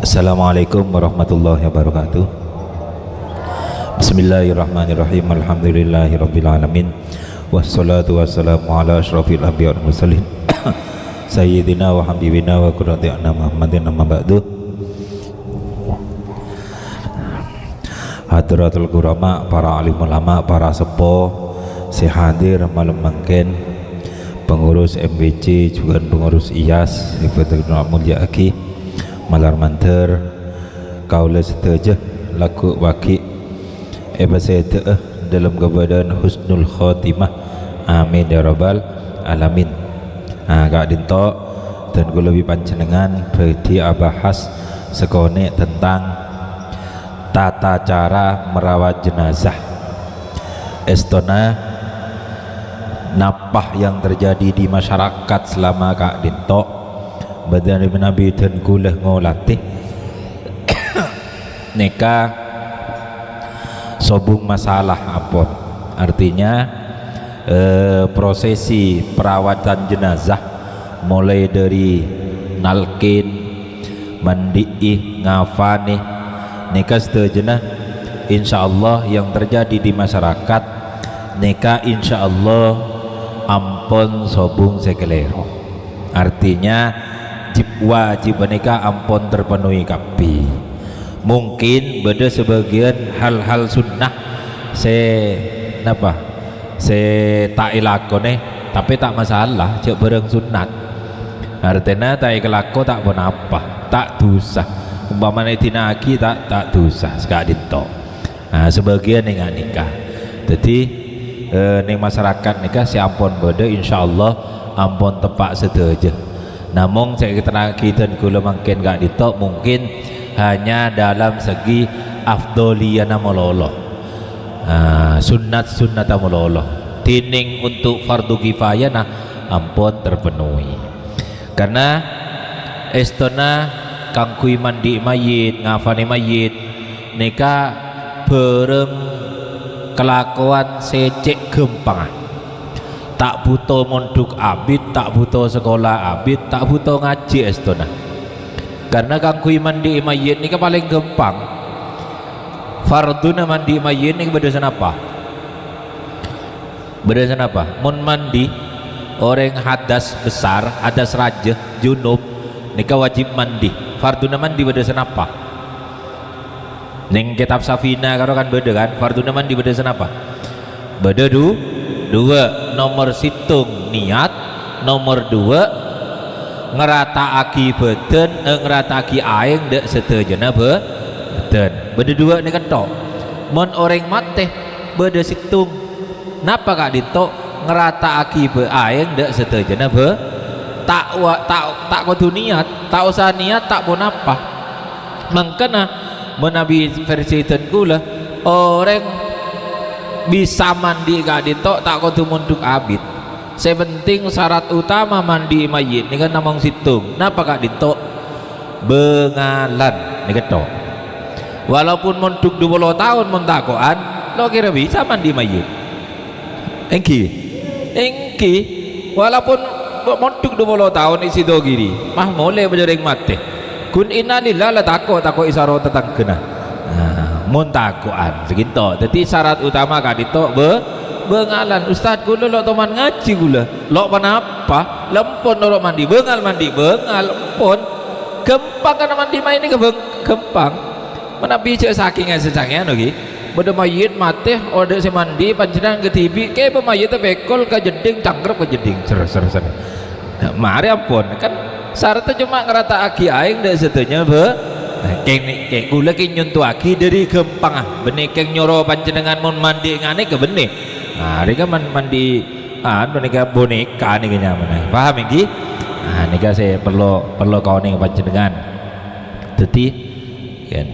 Assalamualaikum warahmatullahi wabarakatuh. Bismillahirrahmanirrahim. Alhamdulillahirabbil alamin. Wassalatu wassalamu ala asyrafil anbiya'i wal mursalin sayyidina wa habibina wa qurrati a'yunina Muhammadin amma ba'du. Hadratul Qurama, para alim ulama, para sepuh sehadir malam mangken, pengurus MBC juga pengurus IAS Ibadah Mulia Aki malar manter kaula seteja laku waki ebasete dalam keadaan husnul khotimah, amin ya rabbal alamin. Kak dinto dan gue lebih panjenengan berarti abahas sekone tentang tata cara merawat jenazah estona napah yang terjadi di masyarakat selama Kak dinto badan Nabi dan kulah ngolatih neka sobung masalah apon, artinya prosesi perawatan jenazah mulai dari nalkin, mandiih, ngafani neka setejenah insyaallah yang terjadi di masyarakat neka insyaallah ampun sobung sekelero, artinya wajib nikah ampun terpenuhi kapi. Mungkin beda sebagian hal-hal sunnah tak ilakone tapi tak masalah cek bareng sunat, artinya tak ilako tak pun apa tak dosa umpamanya tinaki tak dosa sekali dinto. Sebagian yang nikah jadi ning masyarakat nikah si ampun beda insyaallah ampun tepak sedaja. Namun saya keterangi dan gula mungkin gak ditok, mungkin hanya dalam segi afdoliyana mololo, sunat mololo tining untuk fardu kifayah nah ampun terpenuhi. Karena estona kangkui mandi mayit, ngafani mayit neka bereng kelakuan secek gempang, tak butuh monduk abid, tak butuh sekolah abid, tak butuh ngaji estona. Karena kangkui mandi mayit ini paling gampang. Farduna mandi mayit ini berdasarkan apa? Berdasarkan apa? Mun mandi orang hadas besar, hadas raja, junub, nika wajib mandi. Farduna mandi berdasarkan apa? Ning kitab Safina kalau kan beda kan? Farduna mandi berdasarkan apa? Beda dua, nomor situng niat, nomor dua ngerata aki beden, ngerata aki aing dek setejana beden. Beda dua ini kan tok. Mon orang mate beda situng. Napa Kak dito ngerata aki be aing dek setejana tak kudu niat, tak usah niat tak pun apa. Mangkana menabi versi kula orang bisa mandi gak ditok tak kudu munduk abid. Sepenting syarat utama mandi mayit ini kan namang situng. Napa gak ditok? Bengalan ini ketok. Walaupun munduk 20 tahun muntakoan, lo kira bisa mandi mayit? Engki. Walaupun munduk 20 tahun isi dogiri, mah mulai berjaring mati. Kun innalillah la takut isaro tetang kena. Muntakuan segitu. Jadi syarat utama kan itu bengalan. Ustaz gula lo teman ngaji gula lo panapa lempon lo mandi bengal lempon gempang kan mandi main ini gempang mana bicara saking secangnya lagi beda mayit mati order si mandi pancenan ke TV kayak pemayit bekol ke jeding cangkrep ke jeding ser mari ampun kan syaratnya cuma ngerata aki aing dan setunya kayak gula nyuntuh aki dari gempang benih keng nyoro panjenengan mon mandi ngane ke benih. Mereka mandi mereka boneka nih kayaknya mana paham ini? Ini saya perlu kau nih panjenengan jadi kan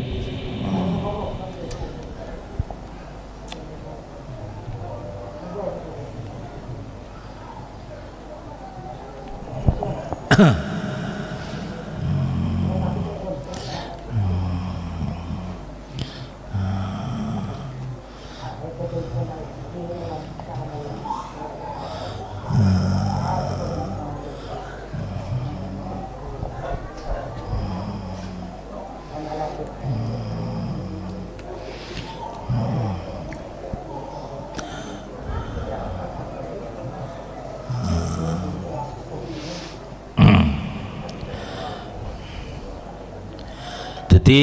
Jadi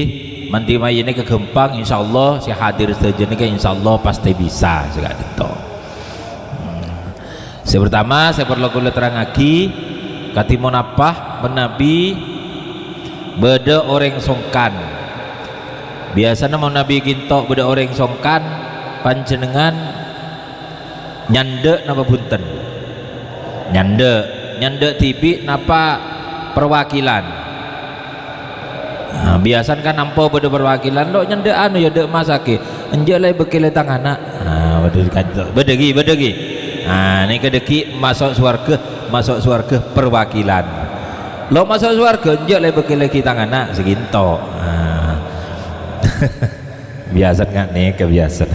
mandi mai ini ke Gempang insyaallah si hadir saja ini insyaallah pasti bisa juga itu. Pertama saya perlu kula terang lagi katimun apa menabi beda orang songkan biasanya mau nabi kinto beda orang songkan panjenengan nyande napa punten nyande tibi napa perwakilan. Nah, biasan kan nampo beda perwakilan lo nyende anu ya dek masake enje lay bekile tangana. Nah bedegi nah ini kedeki masuk swarga perwakilan lo masuk swarga enje lay bekile ki tangana seginto. Nah. Biasan kan nih kebiasaan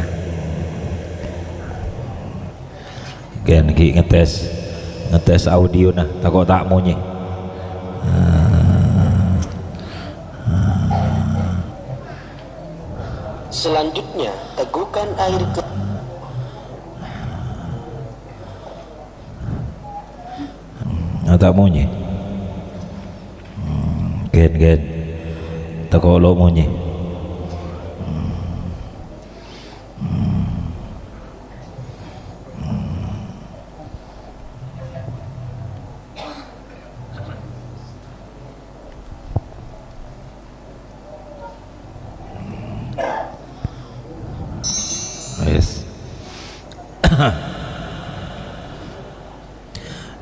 kan ki ngetes audio nah takut tak munyi. Selanjutnya, teguhkan air ke tak munyi. Gen tak lo munyi.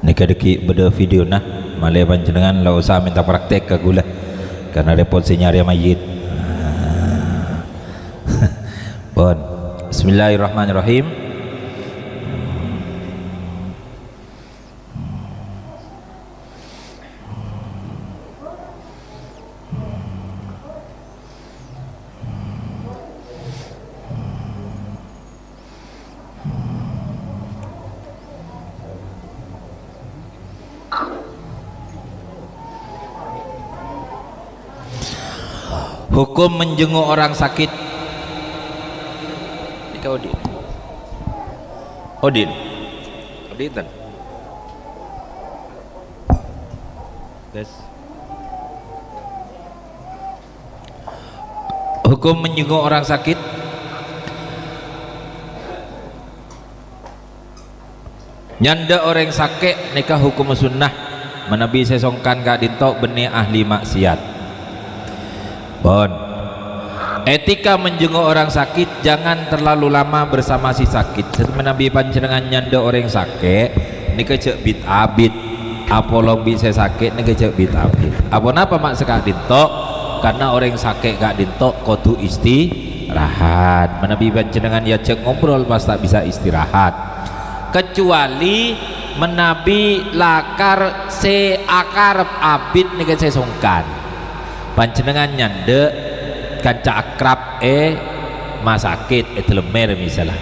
Nika deki beda video nah malai panjenengan la usah minta praktek ke gula karena repot si nyari mayit. Bon bismillahirrahmanirrahim. Hukum menjenguk orang sakit. Ika Odin kan? Yes. Hukum menjenguk orang sakit. Nyanda orang sakit nikah hukum sunnah menabi sesongkan gak dintok benih ahli maksiat. Bon, etika menjenguk orang sakit jangan terlalu lama bersama si sakit. Setelah Nabi panjenengan nyanda orang sakit, ini kecek bit abit. Apolong bisa sakit, ini kecek bit abit. Apa napa mak sekak dintok? Karena orang sakit gak dintok kudu istirahat. Nabi panjenengan ya cek ngobrol pas tak bisa istirahat. Kecuali menabi lakar se akar abit ini kecek songkan. Panjenengan nyande kanca akrab masakit telemer misalnya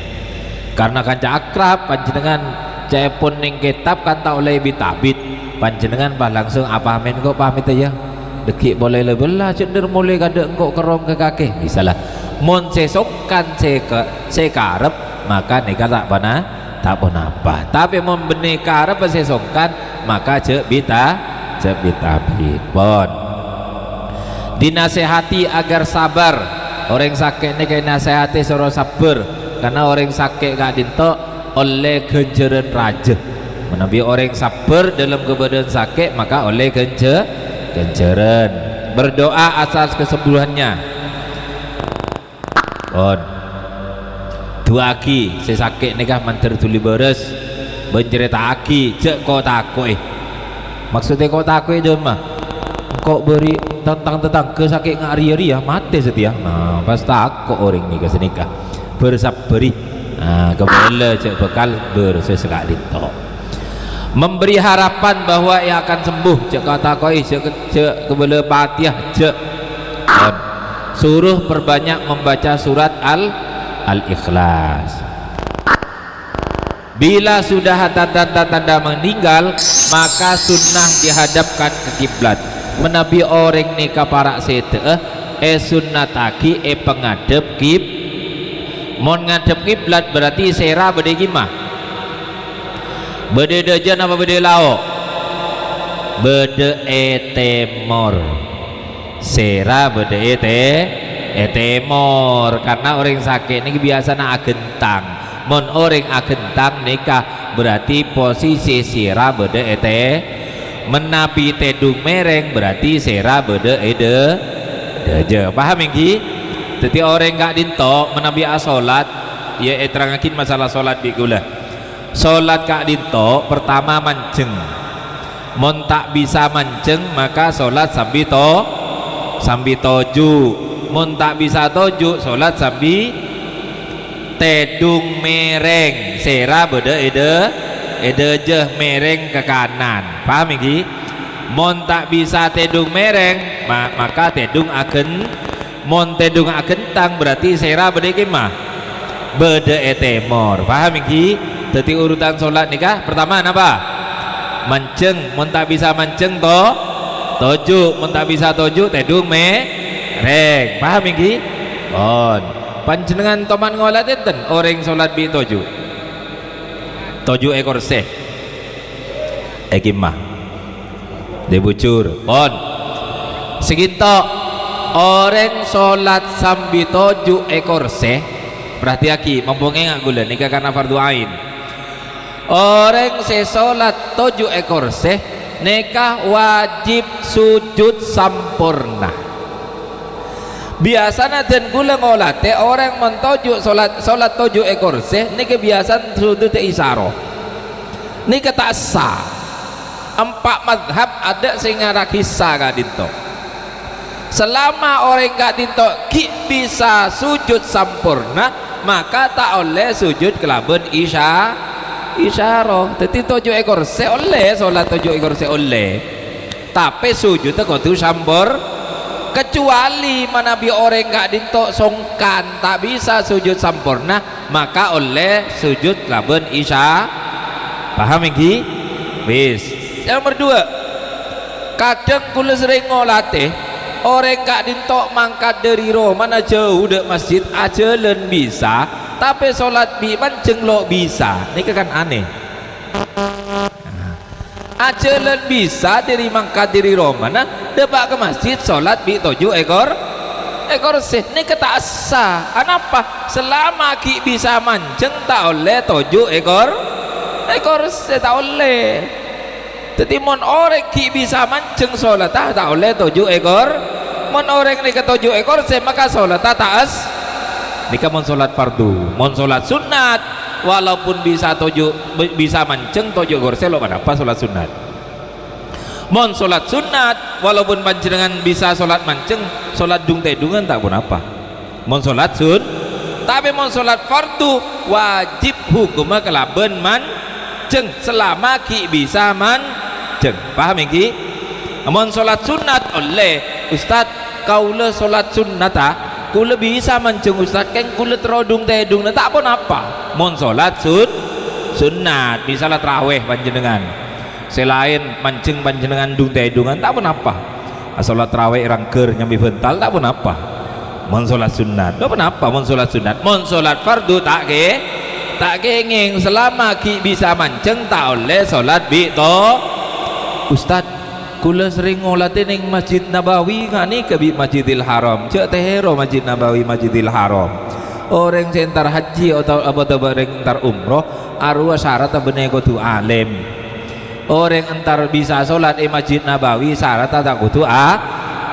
karena kanca akrab panjenengan cepun ning kitab kan tak oleh bitabit panjenengan bah langsung apa amin kok pamit aja deki boleh lebelah cender mulai kada engkau kerong ke kaki misalnya mon sesokan sekarep maka nikah tak pernah apa tapi mon benih karep sesokan maka cek bitabit bon. Dinasehati agar sabar orang sakit ini kayak nasehati suruh sabar karena orang sakit gak dintok oleh genjeran raja menabi orang sabar dalam keadaan sakit maka oleh genjeran berdoa asal kesembuhannya. Bon dua aki saya sakit ini kah manter tuli beres bercerita aki cek kau takut maksudnya kau takut itu mah kok beri tentang kesakit ngari-ari ya mati setia. Nah pas takut orang nih kesenikah bersabari kembali cek bekal bersesekali tok memberi harapan bahwa ia akan sembuh cek kata koi cek kembali patiah cek suruh perbanyak membaca surat al-ikhlas. Bila sudah tanda-tanda meninggal maka sunnah dihadapkan ke kiblat. Menabi orang nikah para sete sunnataki pengadep kib. Mon ngadep kiblat berarti sera bede gimah, bede dejan apa bede lao, bede etemor, sera bede etemor. Karena orang sakit ini biasa na agentang, mon orang agentang nikah berarti posisi sera bede menapi tedung mereng berarti sera bede deje. Paham yang jadi orang gak dinto menabi asolat ya terangakin masalah solat di gula. Solat gak dinto pertama manceng, mon tak bisa manceng maka solat sambil toju, mon tak bisa toju solat sambil tedung mereng, sera beda edejeh mereng ke kanan. Paham iki? Mon tak bisa tedung mereng maka tedung agen, mon tedung agentang berarti sera beda gimana? Beda etemor. Paham iki? Jadi urutan solat nikah pertama apa? Manceng, mon tak bisa manceng toju, mon tak bisa toju tedung mereng. Paham iki? Bon, panjenengan toman ngolat enten orang solat bi toju ekor seh ekimah dibucur. Bon, seginto orang sholat sambil toju ekor seh, berarti aki mempunyai nggak gula nikah karena fardu ain. Orang se sholat toju ekor seh nikah wajib sujud sampurna. Biasanya dan gula ngolate orang mentoju sholat toju ekor seh nikah biasa sujud isaro, nikah tak sah. 4 madhab ada sehingga rakisa gak dinto. Selama orang gak dinto bisa sujud sampurna maka tak oleh sujud kelaban isyarah. Jadi 7 ekor se oleh sholat 7 ekor se oleh, tapi sujud itu kudu sampur, kecuali mana bi orang gak dinto songkan tak bisa sujud sampurna maka oleh sujud kelaban isya. Paham iki? Wis. Yang kedua, kadang kula sering ngolatih orang gak dintok mangkat dari rumah mana jauh dek masjid ajalan bisa, tapi sholat bi manceng lo bisa. Ini kan aneh. Ajalan bisa dari mangkat dari rumah mana depak ke masjid sholat bi 7 ekor sih. Ini kata asa. Kenapa? Selama ki bisa manceng tak oleh 7 ekor sih tak oleh. Jadi mon orang ki bisa manceng sholat tak oleh 7 ekor. Mon orang ni ke 7 ekor sih maka sholat tak as. Nika mon sholat fardu, mon sholat sunat walaupun bisa manceng 7 ekor sih lo apa sholat sunat. Mon sholat sunat walaupun panjenengan bisa sholat manceng, sholat dung tedungan tak pun apa. Mon sholat tapi mon sholat fardu wajib hukumnya kelaban manceng selama ki bisa manceng. Paham iki? Mon sholat sunat oleh Ustad kaula sholat sunat kula bisa manceng Ustad kan kula terodung tedung tak pun apa. Mon sholat sunat bisa lah terawih panjenengan selain manceng panjenengan dung tedungan tak pun apa. Sholat terawih rangker nyambi bental tak pun apa. Mon sholat sunat tak pun apa. Mon sholat sunat, mon sholat fardu tak kenging selama ki bisa manceng tak oleh sholat bi to. Ustad kula sering ngolatin ning Masjid Nabawi ngani ke Masjidil Haram cek tehero Masjid Nabawi Masjidil Haram orang sentar haji atau orang entar umroh arwah syarat bener kudu alim. Orang entar bisa sholat Masjid Nabawi syarat tak kudu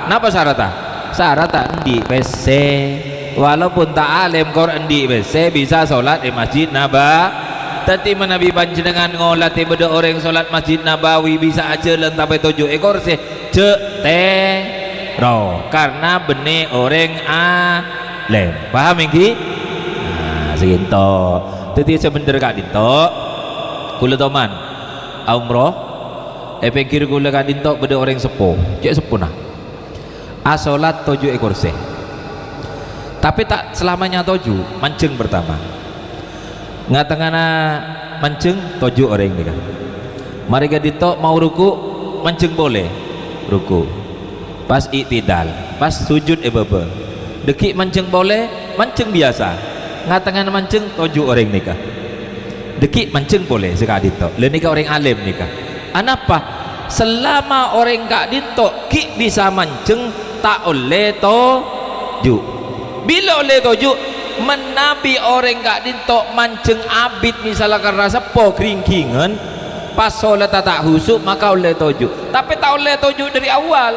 napa syarat endi WC walaupun tak alim kor endi WC bisa sholat Masjid Nabawi. Tadi menabi panjenengan ngolati beda orang sholat Masjid Nabawi bisa aja sampai 7 ekor sih cetero karena benih orang alim. Paham iki? Nah seginto. Tadi sebener kak dinto kula toman umroh pikir kula kak dinto beda orang sepuh cek sepuh nah sholat 7 ekor sih tapi tak selamanya 7 manceng pertama ngatengana manceng 7 orang ini kan. Mari kita mau ruku manceng boleh ruku pas iktidal pas sujud bebe dekik mancing boleh mancing biasa ngatangan mancing toju orang nikah dekik mancing boleh sekali to le nikah orang alim nikah anapa selama orang kak dinto ki bisa mancing tak oleh toju bila oleh toju menabi orang kak dinto mancing abid misalnya karena sepo kering-keringan pas sholat tak husuk maka oleh toju tapi tak oleh toju dari awal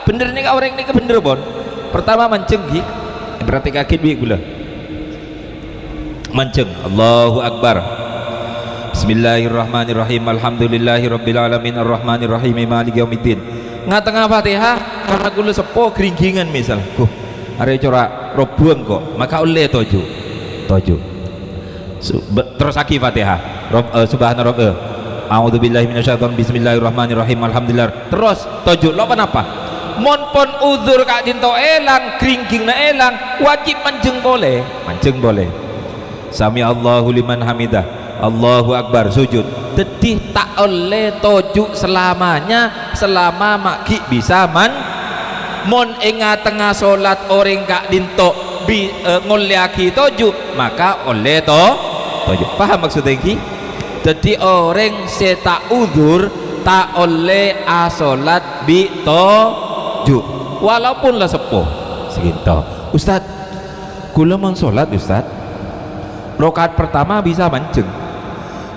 bener nih orang ini bener bon pertama mancing gih berarti kaki duit gula mancing Allahu Akbar Bismillahirrahmanirrahim Alhamdulillahirabbil alamin arrahmanirrahim maliki yaumiddin ngatengah Fatihah karena gula sepo kering-keringan misal are corak robuang kok maka oleh toju terus lagi Fatihah subhana rabbika a'udzubillahi minasyaitonir bismillahirrahmanirrahim alhamdulillah terus toju lo kenapa mon pon uzur kak dinto elang kringkingna elang wajib mancing boleh sami Allahu liman hamidah Allahu Akbar sujud tetih tak oleh toju selamanya selama maki bisa mon ingat tengah solat orang kak dinto ngoleaki toju maka oleh toju paham maksudnya ki jadi orang seta uzur tak oleh asolat bi toju walaupun lah sepuh segitu Ustad kula mau solat Ustad rokaat pertama bisa mancing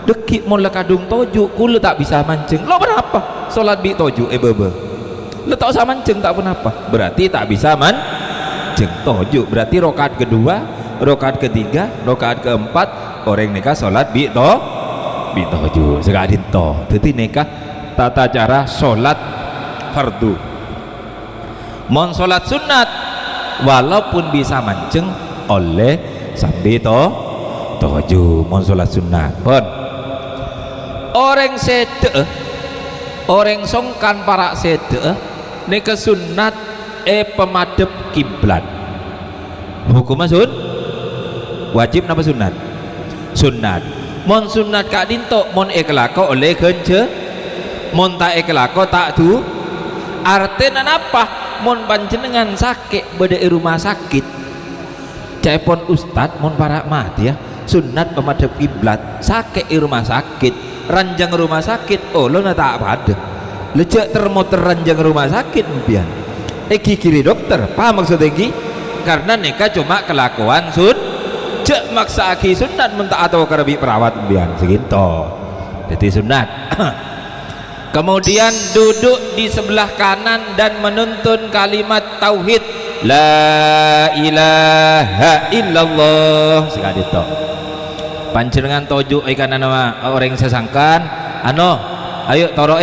dekik mau lekadung toju kula tak bisa mancing lo kenapa solat bi toju bebe lo tak usah mancing tak kenapa berarti tak bisa mancing toju berarti rokaat kedua rokaat ketiga rokaat keempat orang nikah solat bi toju sekadin to jadi nikah tata cara solat fardu mon solat sunat walaupun bisa mancing oleh sambil toju mon solat sunat pun orang sede orang songkan para sede nikah sunat pemadep kiblat hukumnya wajib napa sunat mon sunat kak dinto mon ekelako oleh kence mon tak ekelako tak tu artinya apa mon panjenengan sakit beda rumah sakit cepon ustad mon para mati ya sunat pemadep kiblat sakit rumah sakit ranjang rumah sakit oh lo tak pada lecek termotor ranjang rumah sakit mbian kiri dokter paham maksudnya ki karena nikah cuma kelakuan cek maksa aki sunat mentah atau kerabi perawat bian segitu jadi sunat kemudian duduk di sebelah kanan dan menuntun kalimat tauhid la ilaha illallah sekali itu panjenengan toju ikan nama orang sesangkan ayo toro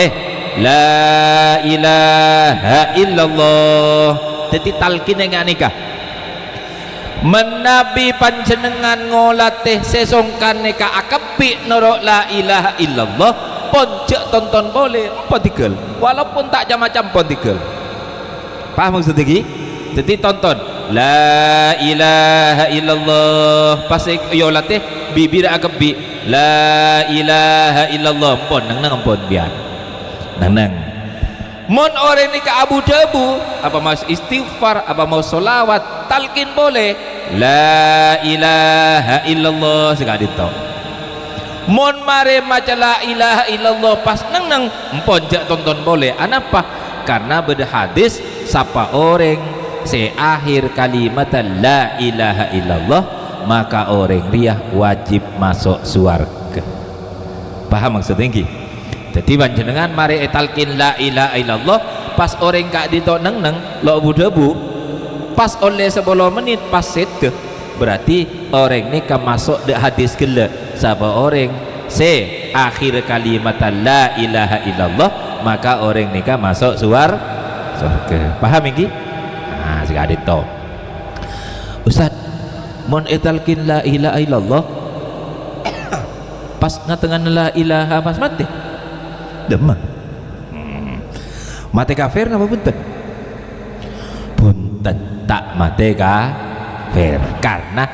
la ilaha illallah jadi talkin yang nikah menabi panjenengan ngolatih sesongkan neka akapi norok la ilaha illallah poncek tonton boleh pontikel walaupun tak macam pontikel paham maksudnya ki jadi tonton la ilaha illallah pas yolatih bibir akapi la ilaha illallah pon nang pon biar nang mon orang ini ke Abu Dhabu apa mas istighfar apa mau solawat talqin boleh la ilaha illallah sekali itu mon mare maca la ilaha illallah pas nang empon jak tonton boleh anapa karena beda hadis siapa orang seakhir kalimat la ilaha illallah maka orang riah wajib masuk surga paham maksudnya ki jadi panjenengan mari talqin la ilaha illallah pas orang kak dito nang lo Abu Dhabu pas oleh 10 menit pas set berarti orang ni kan masuk de hadis gila siapa orang se akhir kalimat la ilaha illallah maka orang ni kan masuk surga paham ini nah sekali itu Ustaz mon talqin la ilaha illallah pas ngatengan la ilaha pas mati demam mati kafir apa punten tak mati kafir karena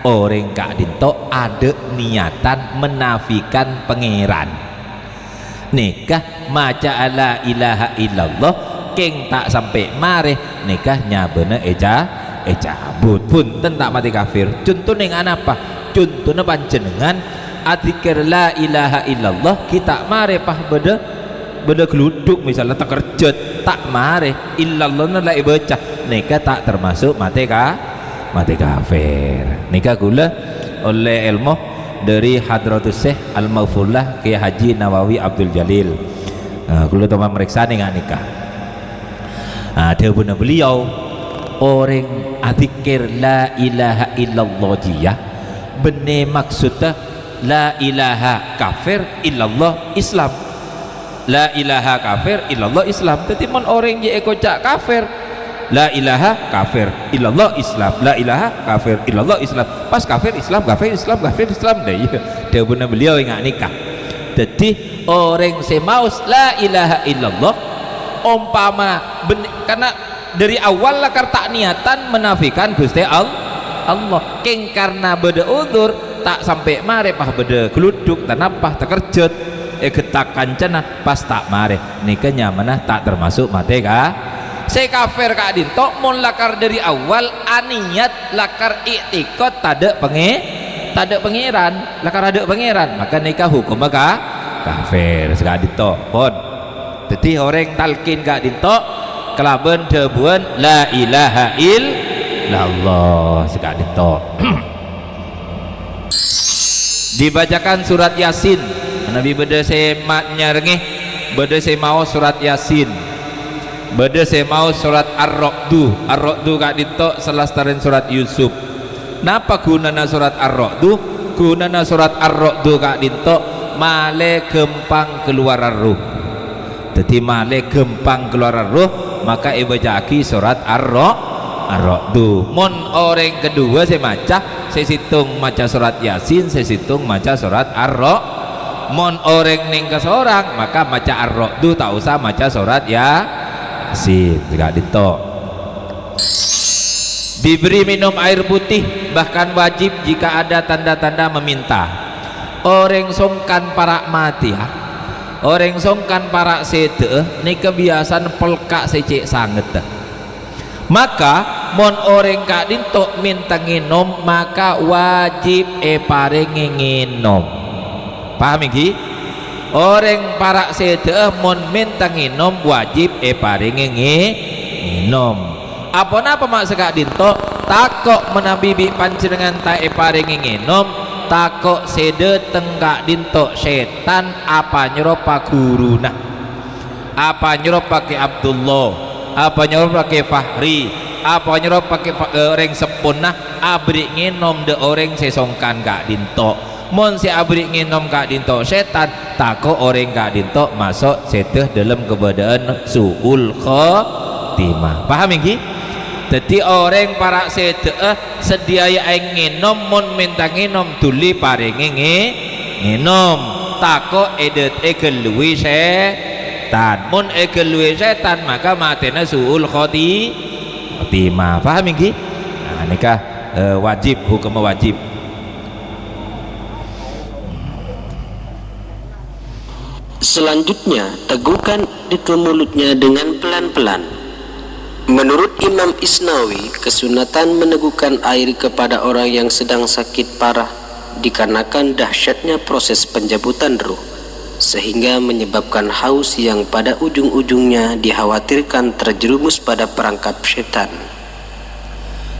orang kak dinto ada niatan menafikan pangeran nikah maca la ilaha illallah king tak sampai mare nikahnya bener cabut punten tak mati kafir. Contohnya apa? Contohnya panjenengan adzikir la ilaha illallah kita mare pah beda geluduk misalnya tak kerjet tak mare illallah na lai baca nikah tak termasuk mati kafir. Nikah gula oleh ilmu dari Hadratus Syekh Al-Maghfurlah Kiai Haji Nawawi Abdul Jalil. Gula teman meriksa nih nikah. Ada benar beliau orang adzikir la ilaha illallah jiyah benar maksudnya la ilaha kafir illallah Islam. La ilaha kafir illallah Islam. Jadi mon orang je ekocak kafir la ilaha kafir illallah Islam, la ilaha kafir illallah Islam, pas kafir Islam kafir Islam kafir Islam dah ya. Dia benar beliau yang nikah. Jadi orang semaus la ilaha illallah umpama karena dari awal lah tak niatan menafikan Gusti Allah king karena beda udur tak sampai mare pah beda geluduk tanapah tak kerjet getak kancana pas tak mare nikahnya mana tak termasuk mate saya kafir kak dinto mun lakar dari awal aniat lakar iktikad tada pangeran lakar ada pangeran maka nikah hukum maka kafir sekak dinto pun. Jadi orang talkin kak dinto kelaben debuan la ilaha illallah sekak dinto. Dibacakan surat Yasin Nabi beda semaknya rengeh beda se mau surat Yasin beda se mau surat Ar-Ra'du kak dito selastaren surat Yusuf. Napa gunana surat Ar-Ra'du? Gunana surat Ar-Ra'du kak dito male gempang keluar ruh. Jadi male gempang keluar ruh maka ibajaki surat Ar-Ra'du. Mon orang kedua saya maca saya hitung maca surat Yasin saya hitung maca surat Ar-Ra'du. Mon orang ning ke seorang maka maca Ar-Ra'du tak usah maca surat Yasin jika dito. Diberi minum air putih bahkan wajib jika ada tanda-tanda meminta. Orang songkan para mati ya. Orang songkan para sede ni kebiasaan pelkak secek sangat. Maka mon orang kak dinto minta nginom maka wajib paringi nginom. Paham iki? Orang para sedeh mon minta nginom wajib paringi nginom. Apa napa mak sekak dinto takok menabibi panjenengan ta paringi nginom takok sede tenggak dinto setan apa nyeropa guruna apa nyeropa ke Abdullah apa nyeropa ke Fahri apa nyeropa ke orang sepunah abri nginom de orang sesongkan kak dinto. Mon si abri nginom kak dinto setan tako orang kak dinto masuk seteh dalam keberadaan suul khotimah. Paham ini? Jadi orang para seteh sedia yang nginom mon minta nginom tuli paringi nginom tako edet ekelui setan mon ekelui setan maka matena suul khotimah. Paham ini? Nah nikah wajib hukum wajib. Selanjutnya, teguhkan di ke mulutnya dengan pelan-pelan. Menurut Imam Isnawi, kesunatan meneguhkan air kepada orang yang sedang sakit parah dikarenakan dahsyatnya proses pencabutan ruh, sehingga menyebabkan haus yang pada ujung-ujungnya dikhawatirkan terjerumus pada perangkap setan.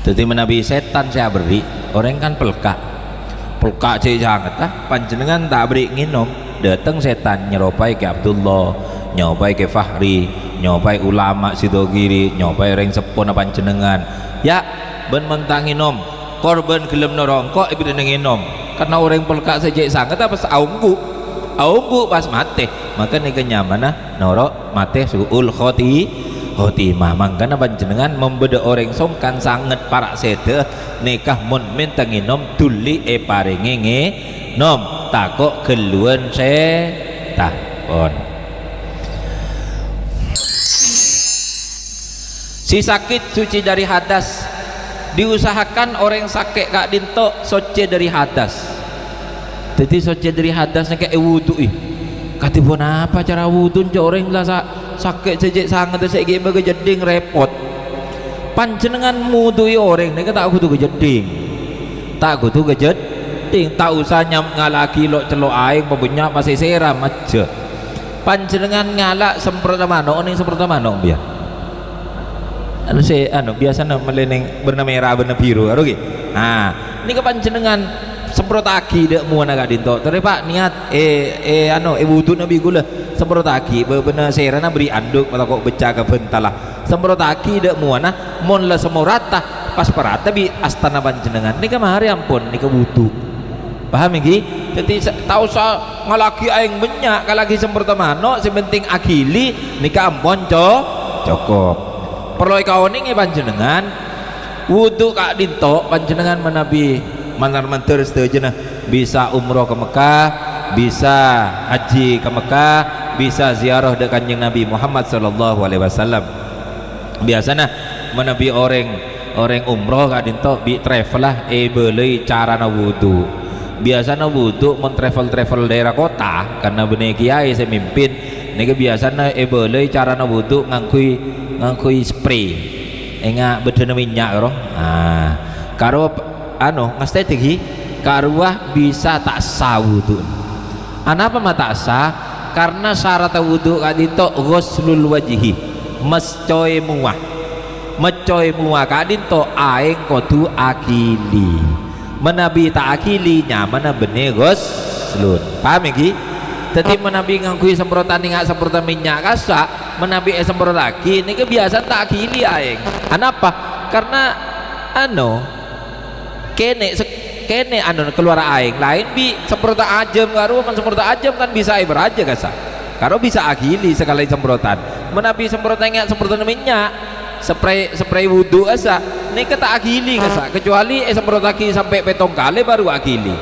Jadi menabi setan saya beri orang kan pelkak sih sangat panjenengan tak beri nginom datang setan nyeropai ke Abdullah nyopai ke Fahri nyopai ulama sidogiri nyopai orang sepon panjenengan ya ben mentang nginom korban gelem norongkok ibu nginom karena orang pelkak saja sangat apa aunggu pas mate maka nih kenyamanan norok mate suul khotimah mangkana panjenengan membeda orang songkan sangat para sede nikah mun minta nginom tuli paringi nginom takok geluan setan pon. Si sakit suci dari hadas diusahakan orang sakit kak dinto soce dari hadas. Jadi soce dari hadasnya kayak wudu katipun apa cara wudu orang lah sakit sejak sangat saiki begejeding repot. Panjenengan mudui orang nika tak kudu gejeding. Tak kudu gejeding, tak usah ngalaki lo celok aing pembunya masih seram aja. Panjenengan ngalak semprot manuk ning semprot manuk biar. Biasana meleneng berna merah berna biru karo ki. Nah, nika panjenengan semprot aki dek muana gak dinto. Tere Pak niat wudu nabi gula semprot aki bener serana beri anduk mata kok becah ke bentalah. Semprot aki dek muana mon la semorata pas parata bi astana panjenengan. Nika mahari ampun nika wudu. Paham iki? Jadi tak usah ngalaki aing banyak kalagi semprot manuk sepenting akili nika ampun cukup. Perlu kaoning panjenengan wudu kak dinto panjenengan menabi mantar-mantar setuju bisa umroh ke Mekah, bisa haji ke Mekah, bisa ziarah dekat Kanjeng Nabi Muhammad sallallahu alaihi wasallam. Biasanya menabi orang umroh kak dinto bi travel lah beli cara na wudu. Biasanya wudu men travel daerah kota karena benih kiai saya mimpin. Niki biasanya beli cara na wudu ngangkui spray. Enggak bedana minyak karo. Nah, karo ngestetik karuah bisa tak sah wudu. Anapa mata sah? Karena syarat wudu kadito ghuslul wajhi, mescoy muah kadito aing kudu akili. Menabi tak akili nyamana bener ghuslun. Paham iki? Dadi menabi ngangkui semprotan ningak semprotan minyak kasak, menabi semprot lagi niki biasa tak akili aing. Anapa? Karena kene keluar aing lain bi semprotan ajem karo semprotan ajem kan bisa beraja kasa karo bisa akili sekali semprotan menabi semprotan semprotan minyak spray wudu asa ini tak akili kasa kecuali semprot lagi sampai petong kali baru akili.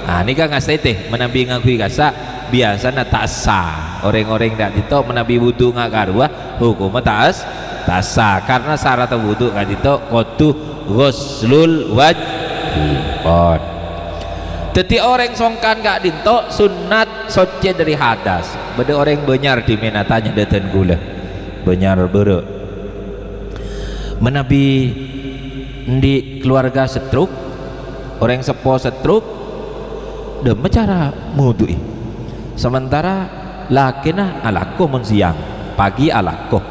Nah ini kan ngasih menabi ngakui kasa biasanya tak sah orang-orang tak itu menabi wudu ngak karuah hukum tak sah karena syarat wudu kan itu kudu ghuslul wajhi. Jadi orang songkan gak dinto sunat soce dari hadas. Beda orang benyar di menatanya deten gula benyar bere menabi di keluarga setruk orang sepo setruk demi cara mudui sementara lakinah alako mun siang pagi alako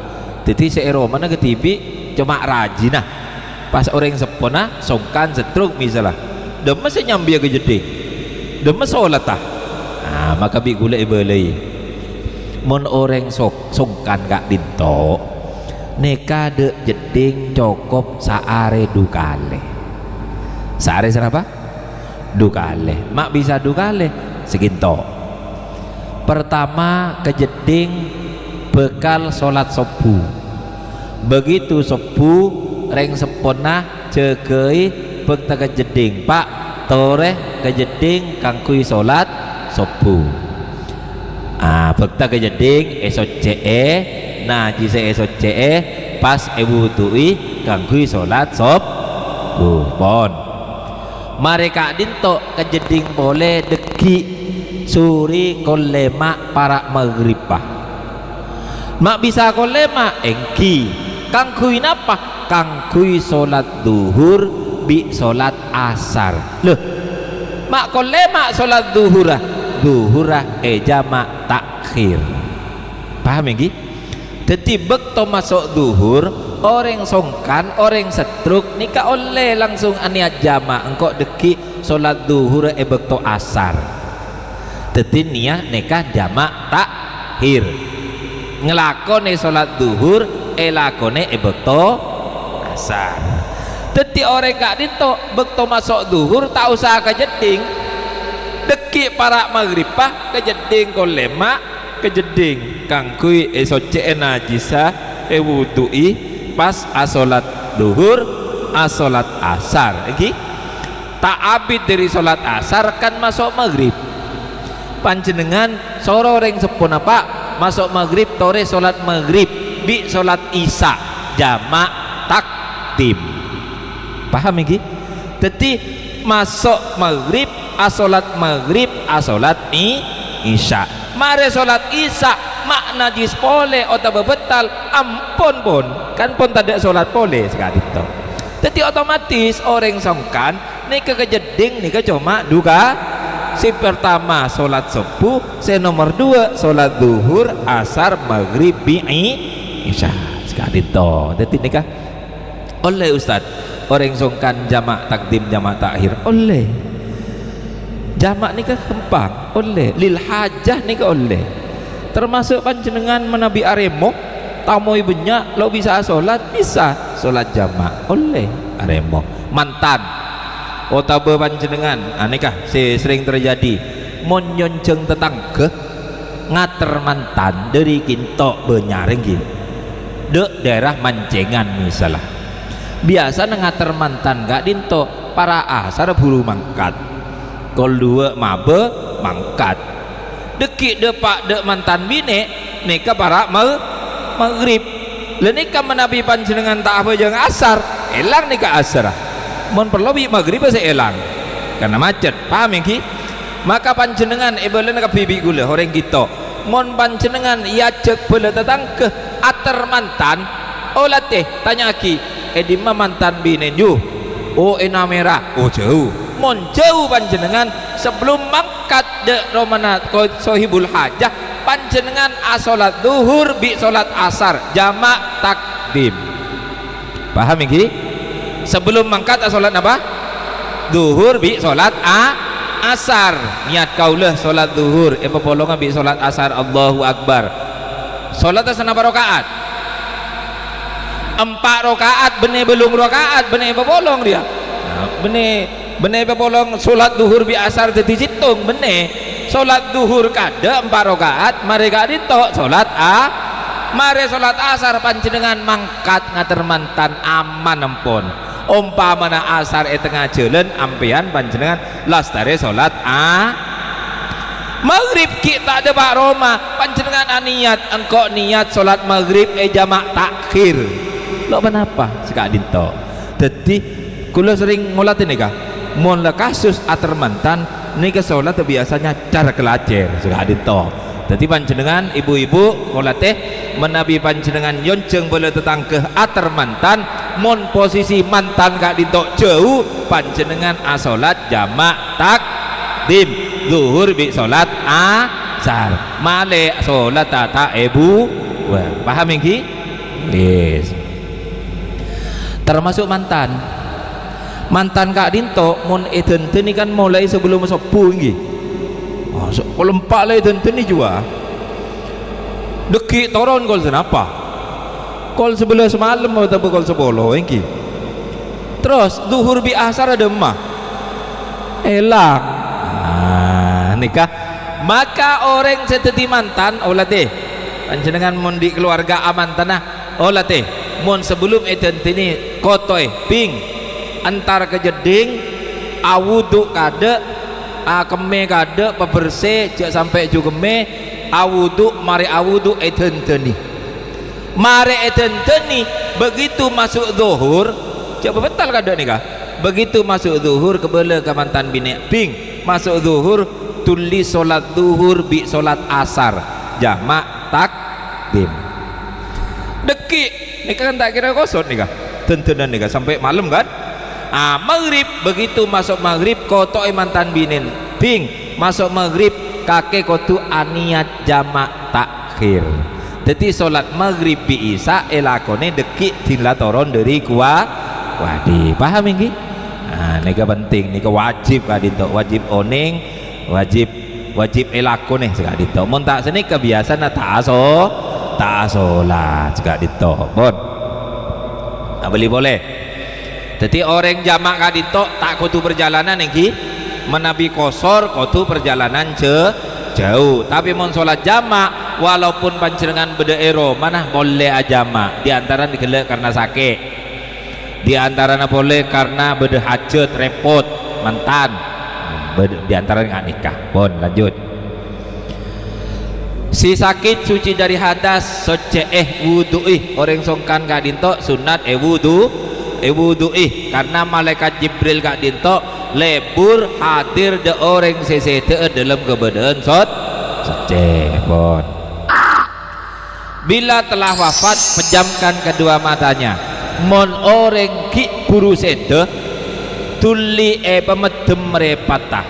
jadi seero mana ketibi cuma rajinah pas orang sepona songkan setruk misalnya demi senyambia kejeding demi sholat nah maka bi gula ibelai mun orang songkan gak dinto neka de jeding cukup saare dukale saare kenapa? Dukale mak bisa dukale seginto pertama kejeding bekal sholat subuh begitu subuh reng sepona cegei bekta kejeding pak tore kejeding kangkui sholat subuh bekta kejeding esok nah jise esok pas wudui kangkui sholat subuh pon mereka dinto kejeding boleh deki suri kolema para maghribah mak bisa kolema engki kangkui napa kangkui sholat duhur bi sholat asar loh mak kolema sholat duhurah jama takhir paham ya jadi bekto masuk duhur orang songkan orang setruk nikah oleh langsung aniat jama engkau deki sholat duhur bekto asar jadi niat nikah jama takhir ngelakone sholat duhur lakone bekto asar jadi orang gak dito bekto masuk duhur tak usah kejeding deki para maghribah kejeding kolema kejeding kangkui esoce najisa wudui pas asolat duhur asolat asar iki tak abid dari solat asar kan masuk maghrib panjenengan soro reng sepuna pak masuk maghrib tore solat maghrib bi solat isya jamak takdim paham iki jadi masuk maghrib asolat isya mare solat isya makna jis pole atau bebetal ampun pun kan pun tak ada solat pole sekali itu. Jadi otomatis orang songkan nika kejeding nika cuma duka si pertama solat subuh, si nomor dua solat zuhur, asar, maghrib, isya sekali itu. Jadi nika oleh Ustaz orang songkan jamak takdim jamak takhir oleh jamak nika kempang oleh lil hajah nika oleh termasuk panjenengan menabi aremo tamu banyak lo bisa solat bisa solat jamak oleh aremo mantan otabe panjenengan nikah sering terjadi mon nyonceng tetangga ngater mantan dari kintok benyaring gitu de daerah mancengan misalnya biasa ngater mantan gak dinto para asar buru mangkat kol dua mabe mangkat deki depak dek mantan bine nika para maghrib lenika menabi panjenengan tak apa jangan asar elang nika asar mon perlu bi maghrib saya elang karena macet paham ya maka panjenengan ibalen ka bibi gula orang gitu mon panjenengan ya cek bela datang ke ater mantan olah teh tanya ki edima mantan bine ju oh ena merah oh jauh mon jauh panjenengan sebelum mangkat de romana sohibul hajah panjenengan asolat duhur bi solat asar jamak takdim paham ini sebelum mangkat asolat apa duhur bi solat asar niat kaulah solat duhur polongan bi solat asar Allahu Akbar solat asana rakaat 4 rakaat benih belum rakaat benih bolong dia benih bolong solat duhur bi asar jadi hitung benih solat duhur kada 4 rakaat mereka ditok solat mari solat asar panjenengan mangkat ngater mantan aman ampun umpamana asar tengah jalan ampian panjenengan lastare solat maghrib kita ada Pak Roma panjenengan niat engkau niat solat maghrib jamak takhir lo kenapa sekali dinto jadi kula sering ngolat ini kah mula kasus ater mantan nika solat biasanya cara kelacer sekali dinto jadi panjenengan ibu-ibu ngolat menabi panjenengan yonceng boleh tetang ke ater mantan mon posisi mantan kak dinto jauh panjenengan asolat jamak takdim zuhur bi solat asar male solat tata ibu wah paham ini yes termasuk mantan kak dinto mon eden kan mulai sebelum sepuh ini kalau 4 lah eden ini juga deki toron kol senapa kol 11 malam atau kol 10 ini terus duhur bi asar ada emah elang nikah maka orang seteti mantan olah teh panjenengan mon di keluarga aman tanah olah teh mon sebelum eden ini kotoy ping antar kejeding awudu kade keme kade pebersih cek sampai juga keme awudu mari awudu eden begitu masuk zuhur coba betul kade nih kah begitu masuk zuhur kebele ke mantan bini ping masuk zuhur tulis solat zuhur bi solat asar jamak takdim deki nih kan tak kira kosong nih kah tentenan nih kah sampai malam kan maghrib begitu masuk maghrib koto mantan binin ping masuk maghrib kakek kotu aniat jamak takhir jadi solat maghrib bi isa elakone deki dilatoron dari wadi paham ini nika penting nika wajib kadito wajib oning wajib elakone sekadito mun tak seni kebiasaan tak asolat sekadito bon beli boleh jadi orang jamak kadito tak kutu perjalanan ini menabi kosor kutu perjalanan jauh tapi mon sholat jamak walaupun panjenengan bedaero mana boleh ajamak diantara digelek karena sakit diantaranya boleh karena beda hajat repot mantan diantaranya nikah bon lanjut si sakit suci dari hadas soce wudu'i orang songkan kadito sunat wudu'i karena malaikat Jibril kak dinto lebur hadir de orang sesete dalam keberadaan soce bon Bila telah wafat, pejamkan kedua matanya. Mon orang ki buru sede tuli pemedem merepatah.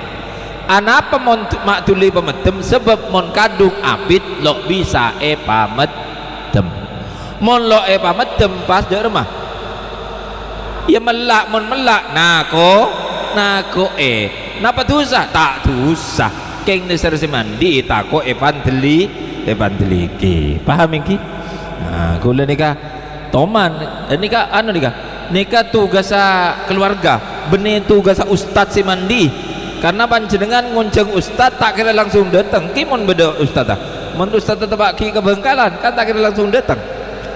Anapa mon mak tuli pemedem? Sebab mon kadung abid lo bisa pamedem. Mon lo pamedem pas di rumah. Ya melak mon melak nako napa dosa? Tak dosa. Keng neser mandi tako panteli ki. Paham iki? Nah, kula nika toman nika anu nika tugas keluarga, benih tugas ustad si mandi. Karena panjenengan ngonceng ustad tak kira langsung datang. Ki mon beda ustad ah. Mon ustad tetep ki ke Bengkalan kan tak kira langsung datang.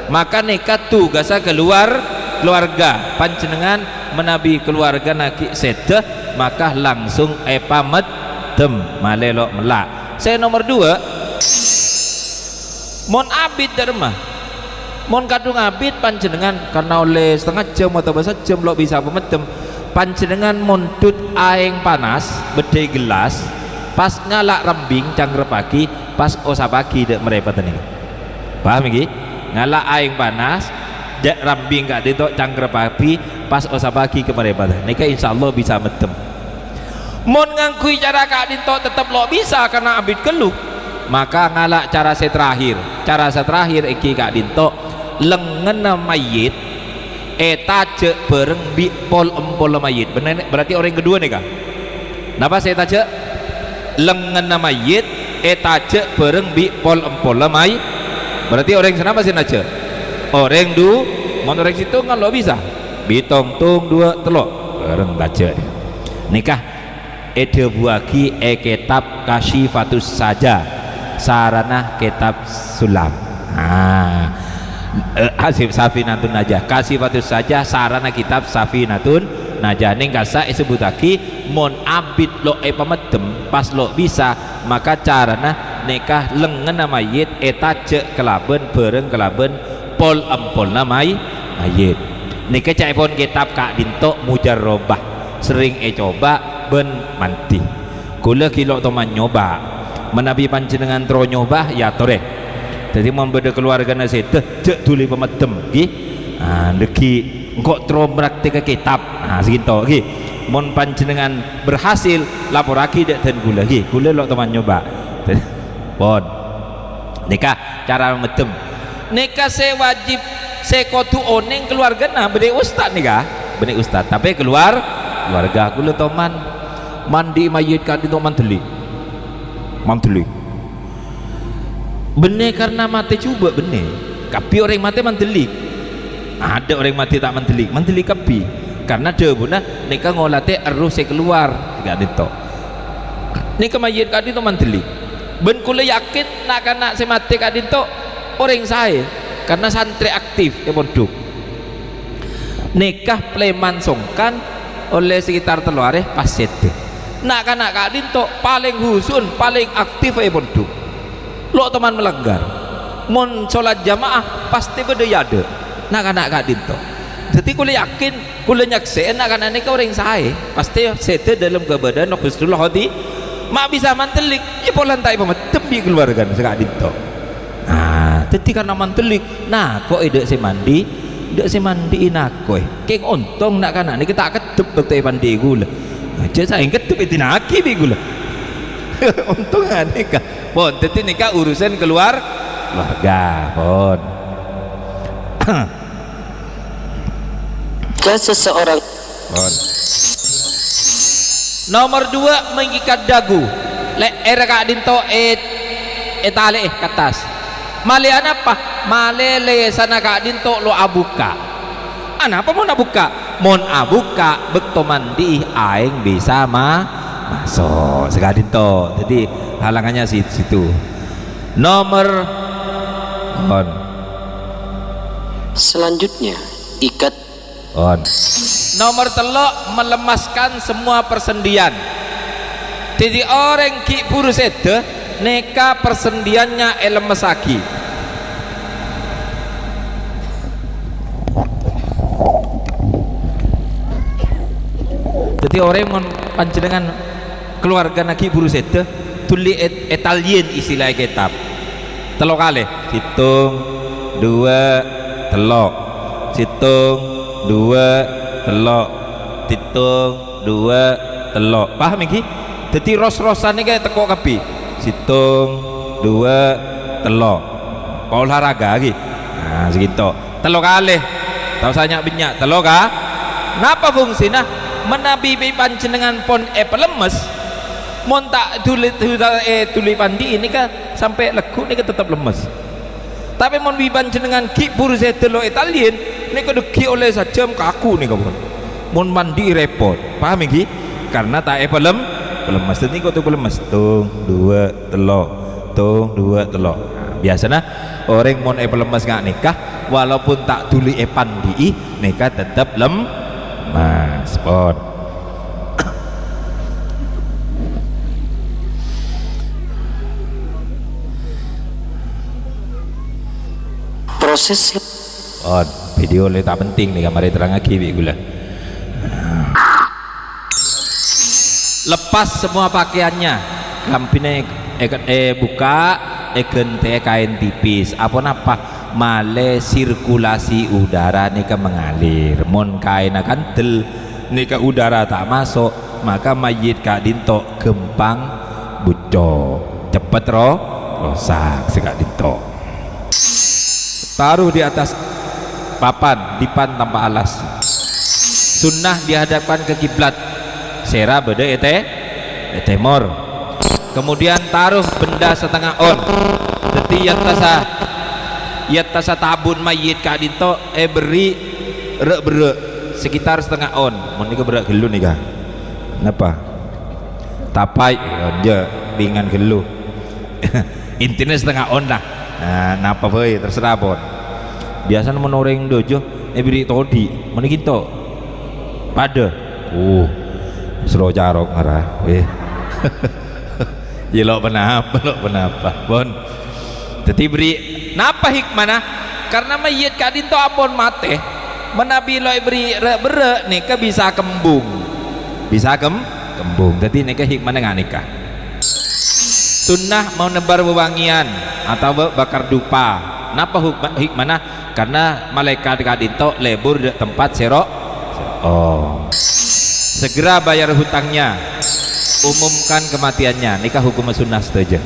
Maka nika tugas keluarga, panjenengan menabi keluarga naki sedeh maka langsung pamedem malelo melak. Saya nomor 2, mon abid derma, mon kadung abid panjenengan karena oleh setengah jam atau bahasa jam lo bisa pamedem. Panjenengan mon tut aeng panas bedai gelas pas ngalak rembing cangkrep pagi pas osa pagi dek merepet ini. Paham iki? Ngalak aeng panas dek rambing gak ditok cangkrep pagi pas osa pagi ke merepet. Nika insyaallah bisa medem. Mon ngangkui cara kak dinto tetap lo bisa karena abid keluh. Maka ngalak cara saya terakhir iki kak dinto lengan mayit taje bareng bi pol empol mayit. Benar, berarti orang yang kedua nih kak. Napa saya taje lengan mayit taje bareng bi pol empol mayit. Berarti orang yang kenapa sih naje? Orang mon orang situ kan lo bisa bitong tung 2 telok bareng taje. Nikah ede buaki kitab Kasyifatus Saja sarana kitab sulam. Hasib Safinatun Najah, Kasyifatus Saja sarana kitab Safinatun Najah. Ning kasa disebutake mon abid lo pamedem pas lo bisa maka carana nikah lengan mayit taje kelaben bareng kelaben pol empol mayit. Nikah cai pon kitab kak dinto mujarrobah sering coba ben manti. Kula kilo teman nyoba menabi panjenengan tro nyoba ya tore. Jadi membeda keluarga nasi cek tuli pemedem nggih. Ndeki engko tro praktek kitab. Segitu nggih. Mon panjenengan berhasil laporake dek den kula nggih. Kula lok teman nyoba. Pon. Nikah cara medem. Nikah se wajib se kudu oning keluargana bede ustad nikah. Bede ustad tapi keluarga kula teman mandi mayit kan itu manteli benih karena mati coba benih tapi orang mati mantelik. Ada orang mati tak mantelik kapi karena debuna nikah ngolate eruh saya keluar gak dito nikah mayit kan itu mantelik ben kula yakin nak si mati kan dito orang saya karena santri aktif ya pondok nikah pleman songkan oleh sekitar teluare pas sete nak kak dinto paling husun paling aktif ya pondok lo teman melanggar mon sholat jamaah pasti berdayade nak kak dinto jadi kula yakin kula nyakseen nak ini ke orang saya pasti sete dalam kebadan nok husnul hati mak bisa mantelik ya polantai pemedem di keluarga kak dinto. Jadi karena mantelik kok ide si mandi inako keng ontong nak kana ini kita ketep dokter pandi gula aja saya ketep itu naki gula untung aneh kah pon jadi nikah urusan keluarga pon. Ke seseorang pon. Nomor 2 mengikat dagu era kak dinto tali katas malian apa malele sana kak dinto lo abuka apa mau abuka mon abuka bekto mandi aing bisa masuk sekadinto jadi halangannya situ. Nomor on selanjutnya ikat on. Nomor 3 melemaskan semua persendian. Jadi orang ki puru sede neka persendiannya lemesaki. Jadi orang yang panjenengan keluarga naki buru sede tuli Italian istilah kitab telok kali hitung 2 telok hitung 2 telok hitung 2 telok paham iki jadi ros-rosan ini kayak teko kapi hitung 2 telok olahraga lagi nah segitu telok kali tahu saya banyak telok kah napa fungsinya menabi panjenengan pon pelemes mon tak tuli pandi ini kan sampai legu ini kan tetap lemes tapi mon biban jenengan ki pur setelo Italian ini kan ki oleh sajam kaku nih kawan mon mandi repot paham iki karena tak pelemes ini kok tuh pelemes tung 2 telok tung 2 telok nah, biasanya orang mon pelemes nggak nikah walaupun tak tuli pandi nikah tetap lemas pon proses video le tak penting nih kamar terang lagi gula lepas semua pakaiannya kampine buka gente kain tipis apa napa male sirkulasi udara nih mengalir mon kain akan tel nih udara tak masuk maka mayit kak dinto gempang buco cepet rosak sekak dinto taruh di atas papan dipan tanpa alas sunnah dihadapkan ke kiblat sera beda temor kemudian taruh benda setengah on jadi yattasa tabun mayit kak dinto beri rek sekitar setengah on menika berak gelu nih kah kenapa tapai aja bingan gelu intinya setengah on lah nah napa boy terserah pon biasanya menoreng dojo beri todi mana gitu pada seru jarok marah jelok penapa bon jadi beri napa hikmana karena mayit kadin to apon mate menabi lo beri bere nikah bisa kembung jadi nikah hikmana nggak nikah sunnah mau nebar wewangian atau bakar dupa napa hikmana karena malaikat kadinto lebur di tempat serok segera bayar hutangnya umumkan kematiannya nikah hukum sunnah setuju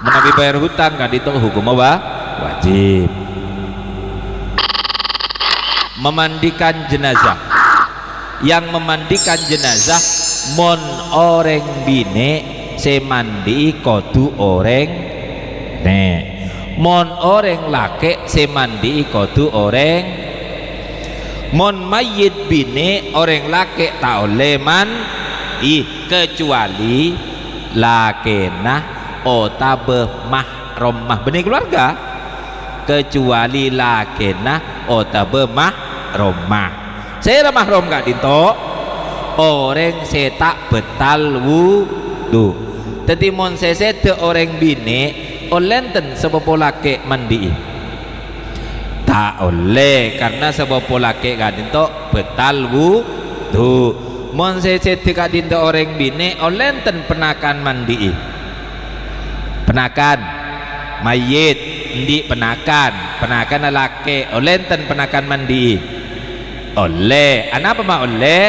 menabi bayar hutang kadinto hukum wajib memandikan jenazah yang memandikan jenazah mon oreng bine semandi kodu oreng mon oreng lake semandi kodu oreng mon mayit bine oreng lake tak oleh kecuali lakena otabe mahromah benih keluarga kecuali lakena otabe mahromah saya mahrom gak dinto oreng setak betal wudu jadi mon sesede orang bine olenten sepopo lake mandi tak oleh karena sepopo lake kadinto betal wudu mon sesede kadinto orang bine olenten penakan mandi penakan mayit di penakan lake olenten penakan mandi oleh anapa mah oleh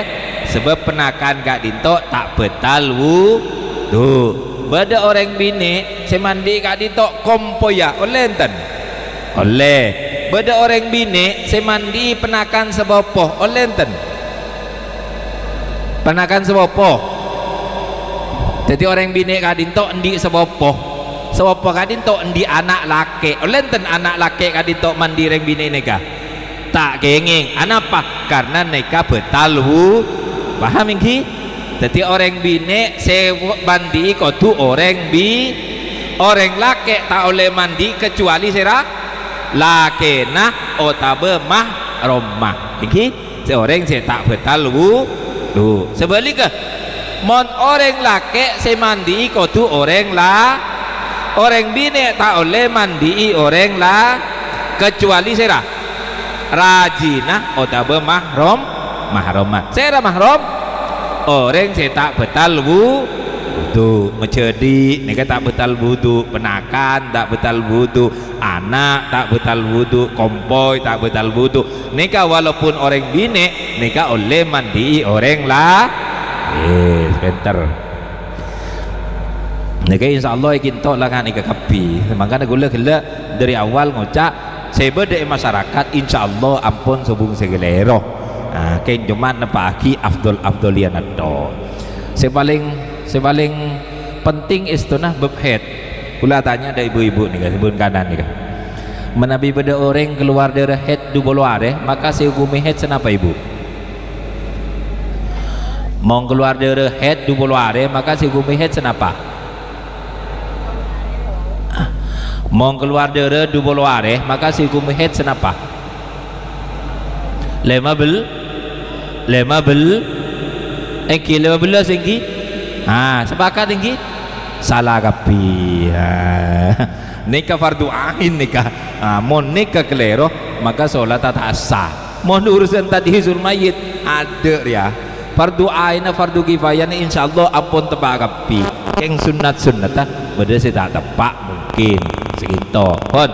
sebab penakan kadinto tak betal wudu beda orang bini semandi kak dito kompoya oleh enten oleh beda orang bini semandi penakan sebopoh oleh enten penakan sebopoh jadi orang bini kak dito endi sebopoh kak dito endi anak laki oleh enten anak laki kak dito mandi orang bini neka tak kenging anapa karena neka betal paham ini jadi orang bine mandi kodu orang lake tak oleh mandi kecuali sera lake nah otabe mahromah iki seorang saya tak betal wudu sebaliknya mon orang lake saya mandi kodu orang bine tak oleh mandi orang kecuali sera rajinah otabe mahromah sera mahrom orang saya tak betal wudu wudu, mencedi nika tak betal wudu, penakan tak betal wudu, anak tak betal wudu, kompoi tak betal wudu. Nika walaupun orang bine nika oleh mandi orang lah. Sebentar. Nika insyaallah ikinto langan ika kapi. Makanya gula dari awal ngocak sebeda masyarakat insyaallah ampun subung segelero. Kain cuma nepaki afdolian atau sepaling penting istunah bebhead. Kula tanya ada ibu-ibu nih sebelum kanan nih menabi pada orang keluar dari head du bolu are maka si hukumi head senapa ibu mau keluar dari head du bolu are maka si hukumi head senapa mau keluar dari du bolu are maka si hukumi head senapa lima bel engki 15 engki sepakat engki salah kapi nikah fardu ain nikah mon nikah kelero maka sholat tak sah mon urusan tadi hizul mayit ada ya fardu ain fardu kifayah ni insyaallah ampun tepak kapi keng sunat beda sih tak tepak mungkin segitu pun